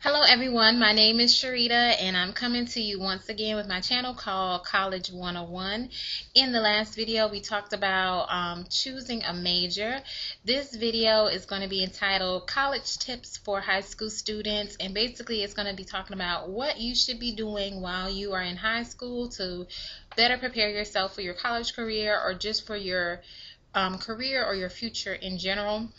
Hello everyone, my name is Sharita and I'm coming to you once again with my channel called College 101. In the last video we talked about choosing a major. This video is going to be entitled College Tips for High School Students, and basically it's going to be talking about what you should be doing while you are in high school to better prepare yourself for your college career or just for your career or your future in general.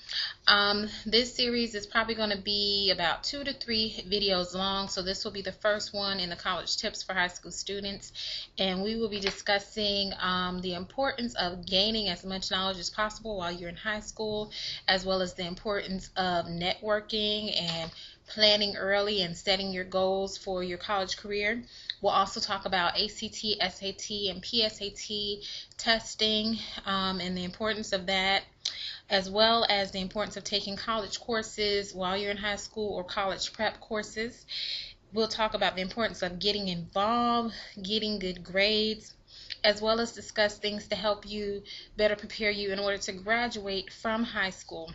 This series is probably going to be about 2 to 3 videos long, so this will be the first one in the college tips for high school students, and we will be discussing the importance of gaining as much knowledge as possible while you're in high school, as well as the importance of networking and planning early and setting your goals for your college career. We'll also talk about ACT, SAT, and PSAT testing and the importance of that, as well as the importance of taking college courses while you're in high school or college prep courses. We'll talk about the importance of getting involved, getting good grades, as well as discuss things to help you better prepare you in order to graduate from high school.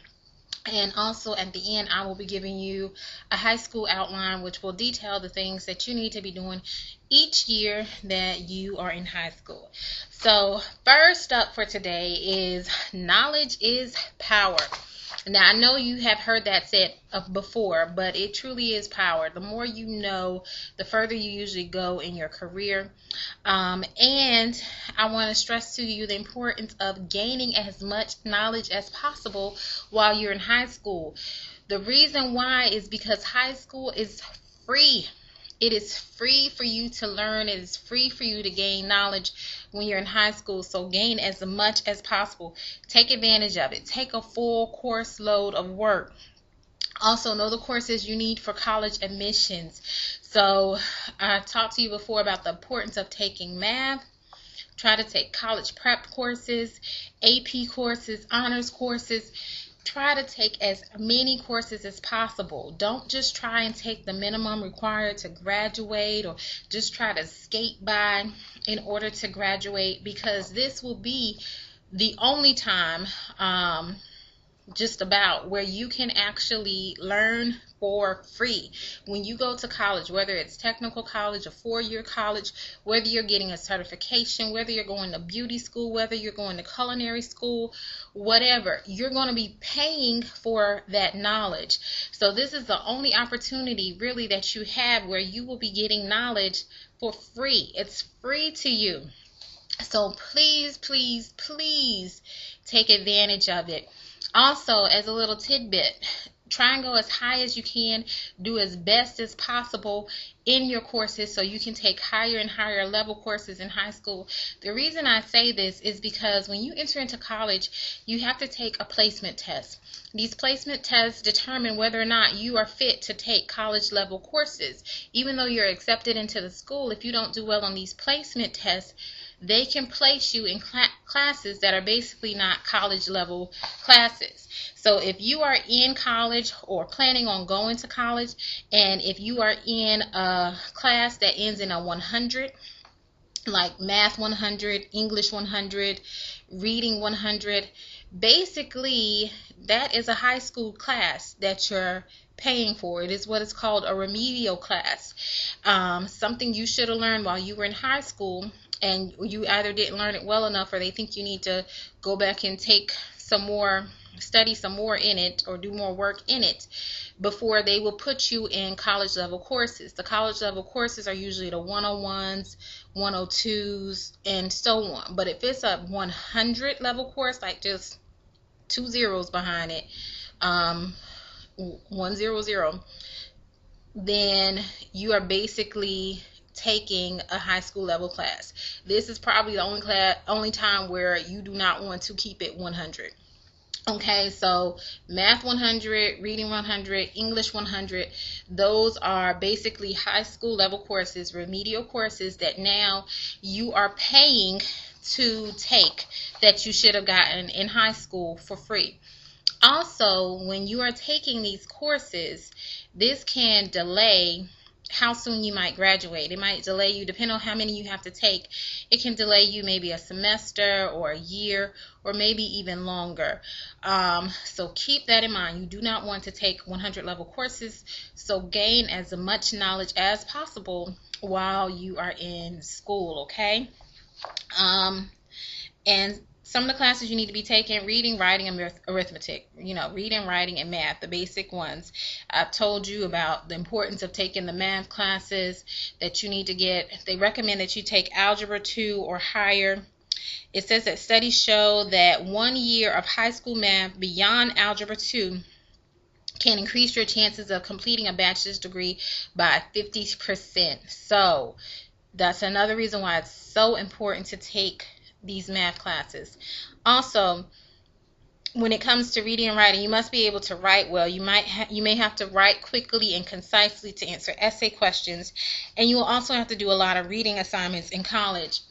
And also at the end, I will be giving you a high school outline, which will detail the things that you need to be doing each year that you are in high school. So first up for today is knowledge is power. Now, I know you have heard that said before, but it truly is power. The more you know, the further you usually go in your career. And I want to stress to you the importance of gaining as much knowledge as possible while you're in high school. The reason why is because high school is free. It is free for you to learn. It is free for you to gain knowledge when you're in high school. So gain as much as possible. Take advantage of it. Take a full course load of work. Also, know the courses you need for college admissions. So I talked to you before about the importance of taking math. Try to take college prep courses, AP courses, honors courses. Try to take as many courses as possible. Don't just try and take the minimum required to graduate, or just try to skate by in order to graduate, because this will be the only time just about where you can actually learn for free. When you go to college, whether it's technical college, a 4-year college, whether you're getting a certification, whether you're going to beauty school, whether you're going to culinary school, whatever, you're going to be paying for that knowledge. So this is the only opportunity really that you have where you will be getting knowledge for free. It's free to you. So please, please, please take advantage of it. Also, as a little tidbit, try and go as high as you can. Do as best as possible in your courses so you can take higher and higher level courses in high school. The reason I say this is because when you enter into college, you have to take a placement test. These placement tests determine whether or not you are fit to take college level courses. Even though you're accepted into the school, if you don't do well on these placement tests, they can place you in classes that are basically not college level classes. So if you are in college or planning on going to college, and if you are in a class that ends in a 100, like math 100, English 100, reading 100, basically that is a high school class that you're paying for. It is what is called a remedial class, something you should have learned while you were in high school, and you either didn't learn it well enough, or they think you need to go back and take some more, study some more in it, or do more work in it before they will put you in college level courses. The college level courses are usually the 101s, 102s, and so on. But if it's a 100 level course, like just 2 zeros behind it, 100, then you are basically taking a high school level class. This is probably the only time where you do not want to keep it 100. Okay, so math 100, reading 100, English 100, those are basically high school level courses, remedial courses that now you are paying to take, that you should have gotten in high school for free. Also, when you are taking these courses, this can delay how soon you might graduate. It might delay you, depending on how many you have to take. It can delay you maybe a semester or a year or maybe even longer. So keep that in mind. You do not want to take 100 level courses. So gain as much knowledge as possible while you are in school, okay? And some of the classes you need to be taking: reading, writing, and arithmetic. Reading, writing, and math, the basic ones. I've told you about the importance of taking the math classes that you need to get. They recommend that you take Algebra 2 or higher. It says that studies show that 1 year of high school math beyond Algebra 2 can increase your chances of completing a bachelor's degree by 50%. So that's another reason why it's so important to take these math classes. Also, when it comes to reading and writing, you must be able to write well. You may have to write quickly and concisely to answer essay questions, and you will also have to do a lot of reading assignments in college.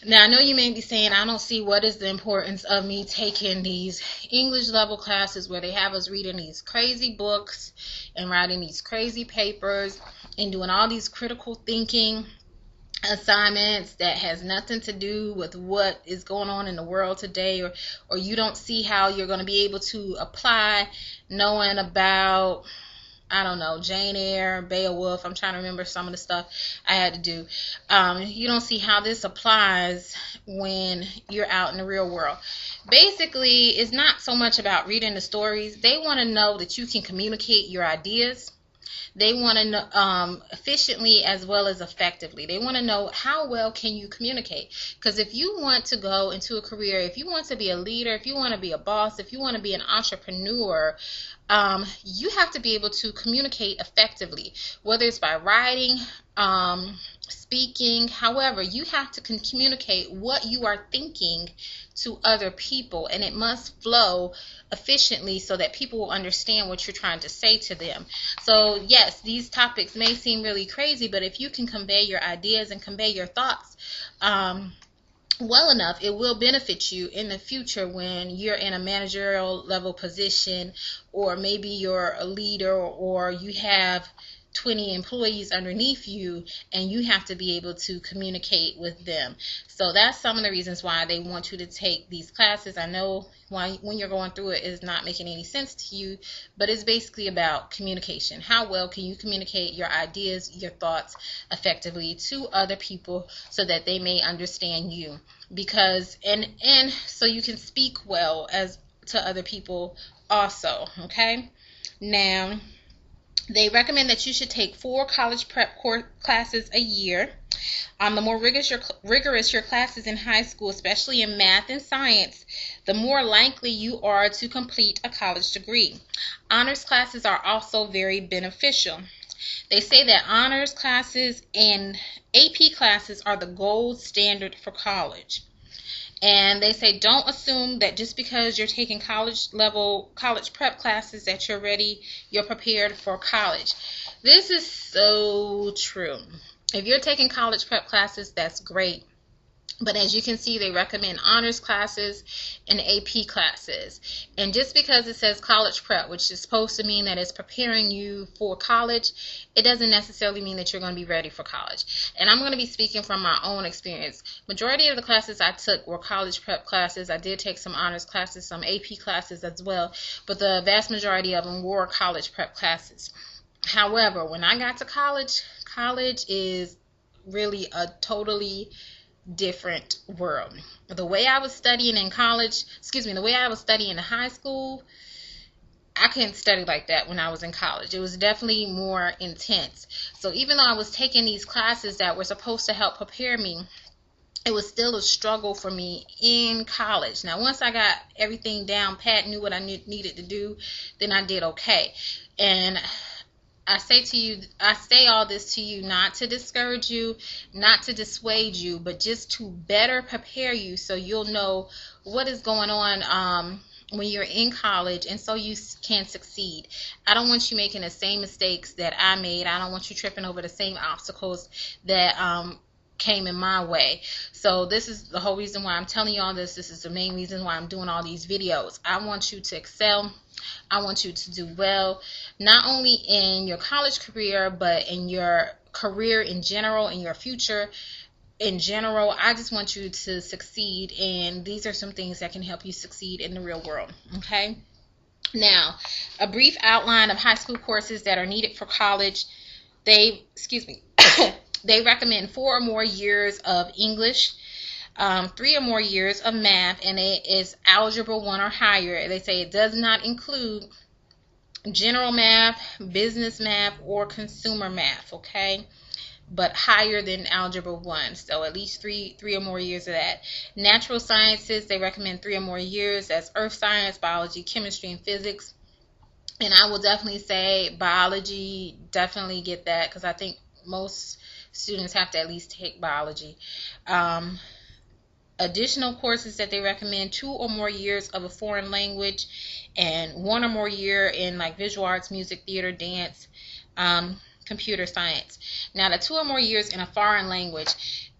Now, I know you may be saying, I don't see what is the importance of me taking these English level classes where they have us reading these crazy books and writing these crazy papers and doing all these critical thinking assignments that has nothing to do with what is going on in the world today, or you don't see how you're going to be able to apply knowing about, I don't know, Jane Eyre, Beowulf. I'm trying to remember some of the stuff I had to do. You don't see how this applies when you're out in the real world. Basically, it's not so much about reading the stories. They want to know that you can communicate your ideas. They want to know efficiently as well as effectively. They want to know how well can you communicate. Because if you want to go into a career, if you want to be a leader, if you want to be a boss, if you want to be an entrepreneur, you have to be able to communicate effectively, whether it's by writing, speaking. However, you have to communicate what you are thinking to other people, and it must flow efficiently so that people will understand what you're trying to say to them. So yes, these topics may seem really crazy, but if you can convey your ideas and convey your thoughts well enough, it will benefit you in the future when you're in a managerial level position, or maybe you're a leader, or you have 20 employees underneath you and you have to be able to communicate with them. So that's some of the reasons why they want you to take these classes. I know why when you're going through it is not making any sense to you, but it's basically about communication. How well can you communicate your ideas, your thoughts effectively to other people so that they may understand you? Because and so you can speak well as to other people also, okay? Now, they recommend that you should take 4 college prep classes a year. The more rigorous your classes in high school, especially in math and science, the more likely you are to complete a college degree. Honors classes are also very beneficial. They say that honors classes and AP classes are the gold standard for college. And they say don't assume that just because you're taking college prep classes that you're ready, you're prepared for college. This is so true. If you're taking college prep classes, that's great. But as you can see, they recommend honors classes and AP classes. And just because it says college prep, which is supposed to mean that it's preparing you for college, it doesn't necessarily mean that you're going to be ready for college. And I'm going to be speaking from my own experience. Majority of the classes I took were college prep classes. I did take some honors classes, some AP classes as well, but the vast majority of them were college prep classes. However, when I got to college, college is really a totally different world. The way I was studying in college, the way I was studying in high school, I couldn't study like that when I was in college. It was definitely more intense. So even though I was taking these classes that were supposed to help prepare me, it was still a struggle for me in college. Now, once I got everything down pat, knew what I needed to do, then I did okay. And I say all this to you not to discourage you, not to dissuade you, but just to better prepare you so you'll know what is going on when you're in college, and so you can succeed. I don't want you making the same mistakes that I made. I don't want you tripping over the same obstacles that came in my way. So this is the whole reason why I'm telling you all this. This is the main reason why I'm doing all these videos. I want you to excel. I want you to do well, not only in your college career, but in your career in general, in your future in general. I just want you to succeed, and these are some things that can help you succeed in the real world. Okay? Now, a brief outline of high school courses that are needed for college. They recommend 4 or more years of English, 3 or more years of math, and it is algebra 1 or higher. They say it does not include general math, business math, or consumer math, okay? But higher than algebra 1, so at least three or more years of that. Natural sciences, they recommend 3 or more years. That's earth science, biology, chemistry, and physics. And I will definitely say biology, definitely get that, because I think most students have to at least take biology. Additional courses that they recommend: 2 or more years of a foreign language, and 1 or more year in like visual arts, music, theater, dance, computer science. Now, the 2 or more years in a foreign language,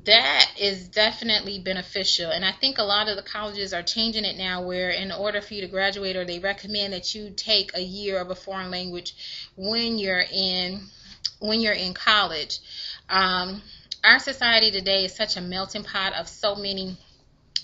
that is definitely beneficial, and I think a lot of the colleges are changing it now, where in order for you to graduate, or they recommend that you take a year of a foreign language when you're in college. Our society today is such a melting pot of so many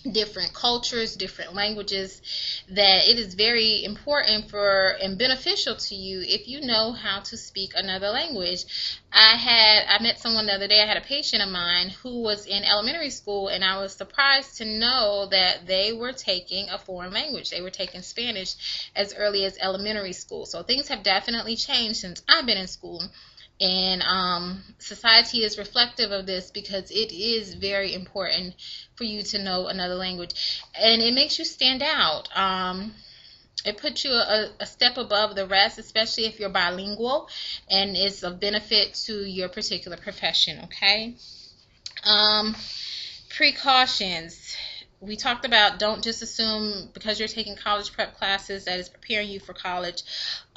different cultures, different languages, that it is very important for and beneficial to you if you know how to speak another language. I met someone the other day. I had a patient of mine who was in elementary school, and I was surprised to know that they were taking a foreign language. They were taking Spanish as early as elementary school. So things have definitely changed since I've been in school. And society is reflective of this, because it is very important for you to know another language, and it makes you stand out. It puts you a step above the rest, especially if you're bilingual, and it's of benefit to your particular profession. Okay? Precautions. We talked about, don't just assume because you're taking college prep classes that it's preparing you for college.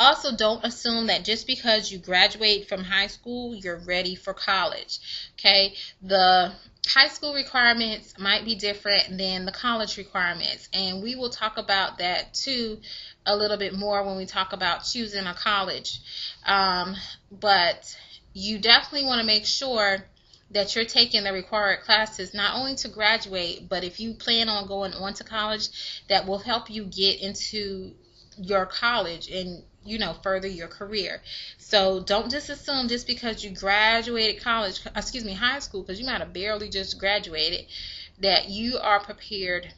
Also, don't assume that just because you graduate from high school, you're ready for college. Okay? The high school requirements might be different than the college requirements, and we will talk about that too a little bit more when we talk about choosing a college. But you definitely want to make sure that you're taking the required classes, not only to graduate, but if you plan on going on to college, that will help you get into your college and, you know, further your career. So don't just assume just because you graduated high school, because you might have barely just graduated, that you are prepared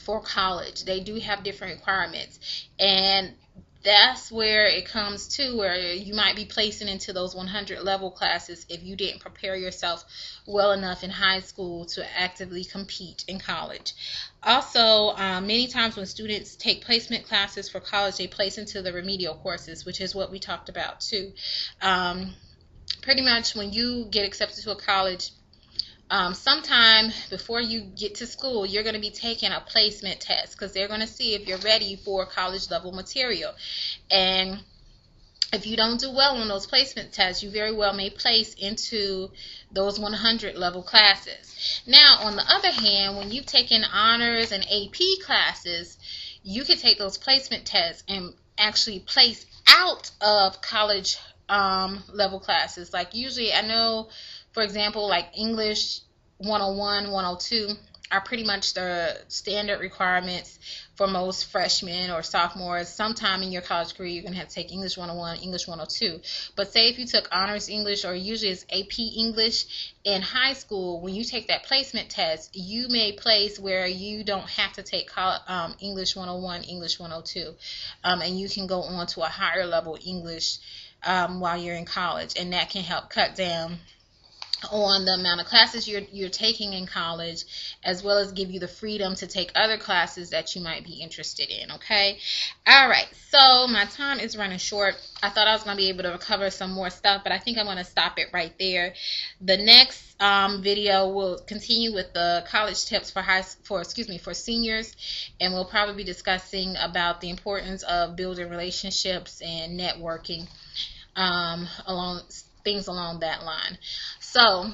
for college. They do have different requirements, and that's where it comes to where you might be placing into those 100 level classes if you didn't prepare yourself well enough in high school to actively compete in college. Also, many times when students take placement classes for college, they place into the remedial courses, which is what we talked about too. Pretty much when you get accepted to a college, sometime before you get to school, you're going to be taking a placement test, because they're going to see if you're ready for college level material. And if you don't do well on those placement tests, you very well may place into those 100 level classes. Now, on the other hand, when you've taken honors and AP classes, you can take those placement tests and actually place out of college level classes. Like usually, I know, for example, like English 101, 102 are pretty much the standard requirements for most freshmen or sophomores. Sometime in your college career, you're going to have to take English 101, English 102. But say if you took honors English, or usually it's AP English in high school, when you take that placement test, you may place where you don't have to take English 101, English 102, and you can go on to a higher level English while you're in college, and that can help cut down on the amount of classes you're taking in college, as well as give you the freedom to take other classes that you might be interested in. Okay? All right, so my time is running short. I thought I was going to be able to cover some more stuff, but I think I'm going to stop it right there. The next video will continue with the college tips for seniors, and we'll probably be discussing about the importance of building relationships and networking, along that line. So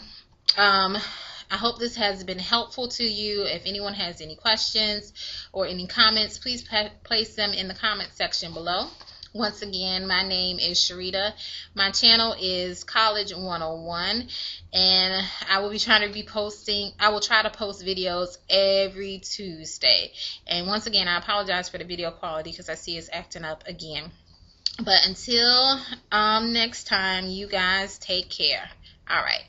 I hope this has been helpful to you. If anyone has any questions or any comments, please place them in the comment section below. Once again, my name is Sharita. My channel is College 101, and I will try to post videos every Tuesday. And once again, I apologize for the video quality because I see it's acting up again. But until next time, you guys take care. All right.